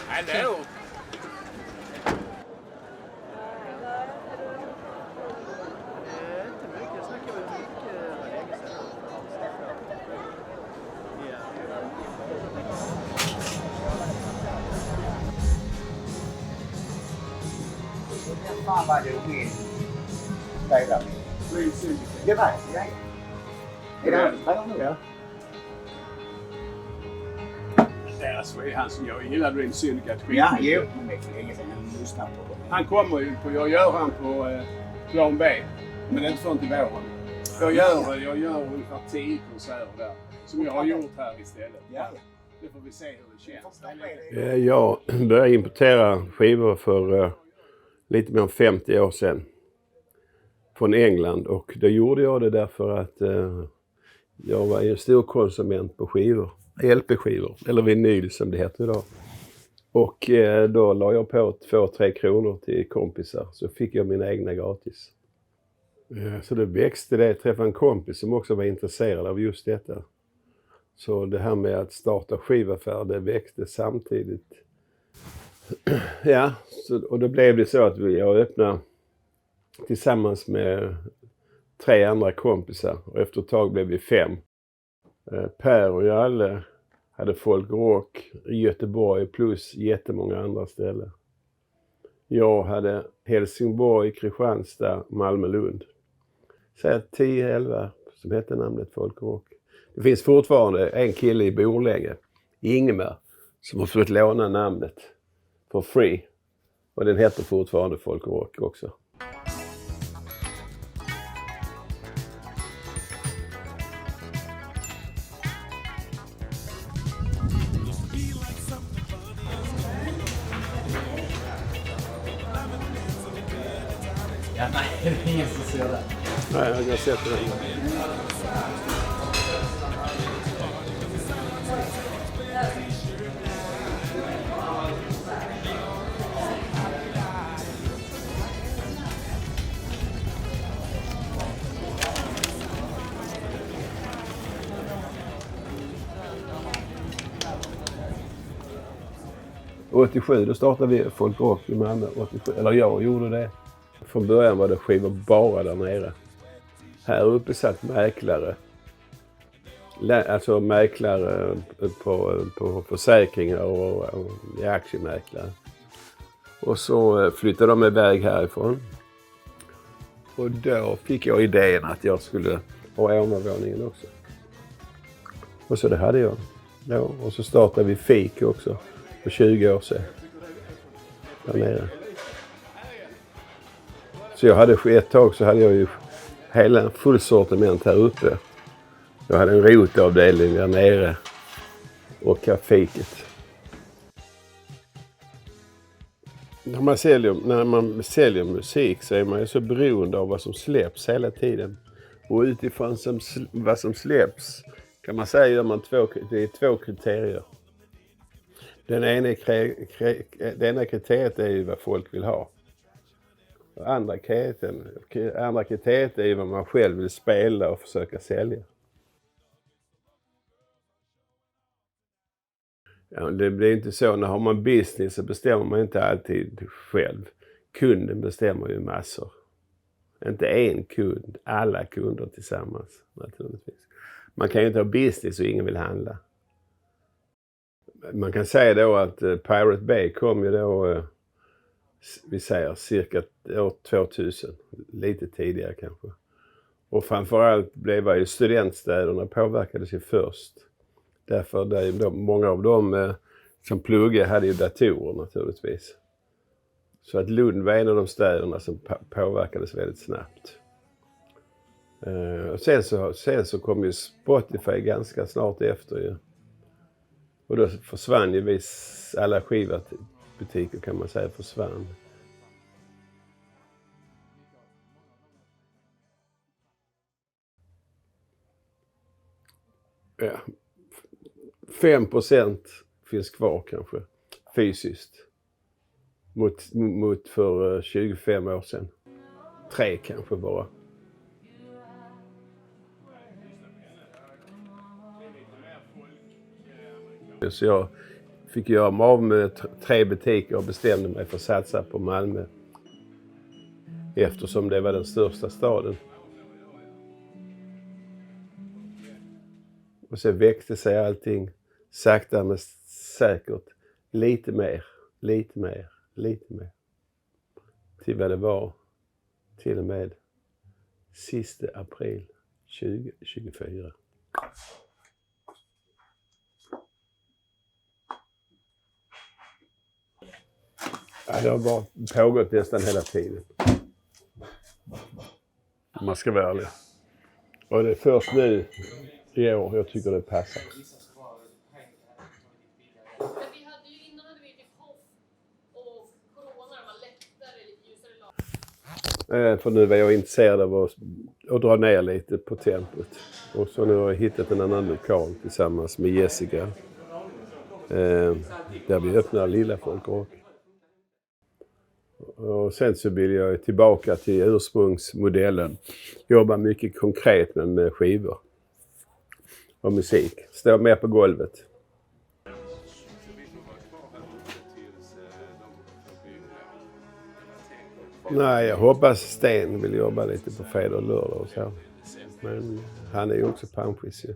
Hallå! Inte mycket. Jag snackade väl mycket länge sedan. Fan vad du vill. Đây là cái này đấy. Cái đó thấy không được. Deras var ju han som jag gillade Rin Syndikat skit. Ja, jo. Men det är länge sedan jag lyssnade på. Han kommer ju på, jag gör han på plan B. Men det är inte förrän till våren. Jag gör ungefär 10 konserter där. Som jag har gjort här istället. Ja. Det får vi se hur det känns. Jag började importera skivor för lite mer än 50 år sedan. Från England. Och då gjorde jag det därför att jag var en stor konsument på skivor. LP-skivor. Eller vinyl som det heter idag. Och då la jag på 2-3 kronor till kompisar. Så fick jag mina egna gratis. Så det växte det. Jag träffade en kompis som också var intresserad av just detta. Så det här med att starta skivaffär, det växte samtidigt. Ja, och då blev det så att jag öppnade tillsammans med 3 andra kompisar. Och efter ett tag blev vi 5. Per och Jalle hade folkrock i Göteborg plus jättemånga andra ställen. Jag hade Helsingborg, Kristianstad, Malmö, Lund. Så 10-11 som hette namnet folkrock. Det finns fortfarande en kille i Borlänge, Ingemar, som har fått låna namnet for free. Och den heter fortfarande folkrock också. Ja, nej, det är ingen som ser det. Nej, jag har sett det. '87 då startade vi folkrock i Malmö. 87, eller jag gjorde det. Från början var det skivor bara där nere. Här uppe satt mäklare. Alltså mäklare på försäkringar och aktiemäklare. Och så flyttade de iväg härifrån. Och då fick jag idén att jag skulle ha övervåningen också. Och så det hade jag. Ja, och så startade vi Fik också för 20 år sedan. Där nere. Så jag hade ett tag så hade jag ju hela full sortiment här uppe. Jag hade en rotavdelning där nere och kafiket. När man säljer musik så är man ju så beroende av vad som släpps hela tiden. Och utifrån vad som släpps kan man säga att det är 2 kriterier. Det ena kriteriet är ju vad folk vill ha. Andra kriteriet är vad man själv vill spela och försöka sälja. Ja, det blir inte så. När man business så bestämmer man inte alltid själv. Kunden bestämmer ju massor. Inte en kund, alla kunder tillsammans naturligtvis. Man kan ju inte ha business och ingen vill handla. Man kan säga då att Pirate Bay kom ju då, vi säger cirka år 2000, lite tidigare kanske. Och framförallt blev ju studentstäderna påverkades ju först. Därför många av dem som pluggade hade ju datorer naturligtvis. Så att Lund var en av de städerna som påverkades väldigt snabbt. Och sen så kom ju Spotify ganska snart efter ju. Och då försvann ju alla skivbutiker kan man säga försvann. Ja, 5% finns kvar kanske fysiskt mot för 25 år sedan. 3 kanske bara. Så jag fick göra mig av med 3 butiker och bestämde mig för att satsa på Malmö. Eftersom det var den största staden. Och så växte sig allting sakta men säkert lite mer. Till vad det var till och med sista april 2024. Ja, det har bara pågått nästan hela tiden. Man ska vara ärlig. Och det är först nu i år jag tycker det passar. För nu var jag intresserad av att dra ner lite på tempot. Och så nu har jag hittat en annan lokal tillsammans med Jessica. Där vi öppnar Lilla Folkrock. Och sen så vill jag tillbaka till ursprungsmodellen. Jobba mycket konkret med skivor och musik. Stå mer på golvet. Nej, jag hoppas Sten vill jobba lite på fredag och lördag och så. Men han är ju också panschis ju.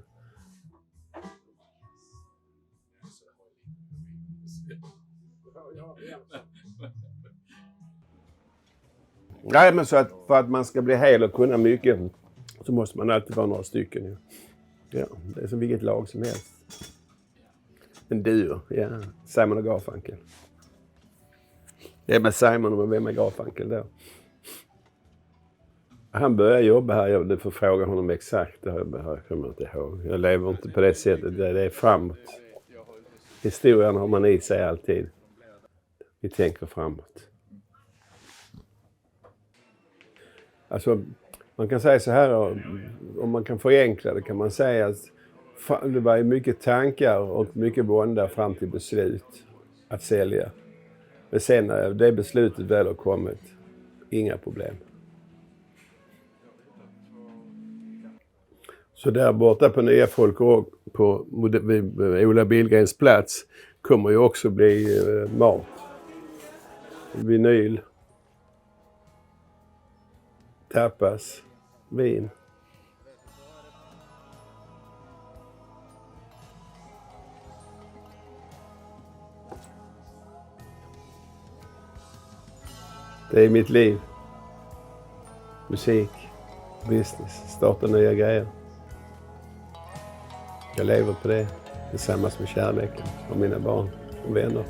Nej, men så att för att man ska bli hel och kunna mycket så måste man alltid vara några stycken ju. Ja, det är som vilket lag som helst. En duo, ja. Simon och Garfunkel. Det är med Simon och vem är Garfunkel då? Han började jobba här, jag får fråga honom exakt, det här kommer jag inte ihåg. Jag lever inte på det sättet, det är framåt. Historien har man i sig alltid. Vi tänker framåt. Alltså, man kan säga så här, om man kan förenkla det kan man säga att det var mycket tankar och mycket vånda fram till beslut att sälja. Men sen när det beslutet väl har kommit, inga problem. Så där borta på Nya Folkrock på Ola Billgrens plats kommer ju också bli mat. Vinyl. Tapas. Vin. Det är mitt liv. Musik, business, starta nya grejer. Jag lever på det tillsammans med kärleken och mina barn och vänner.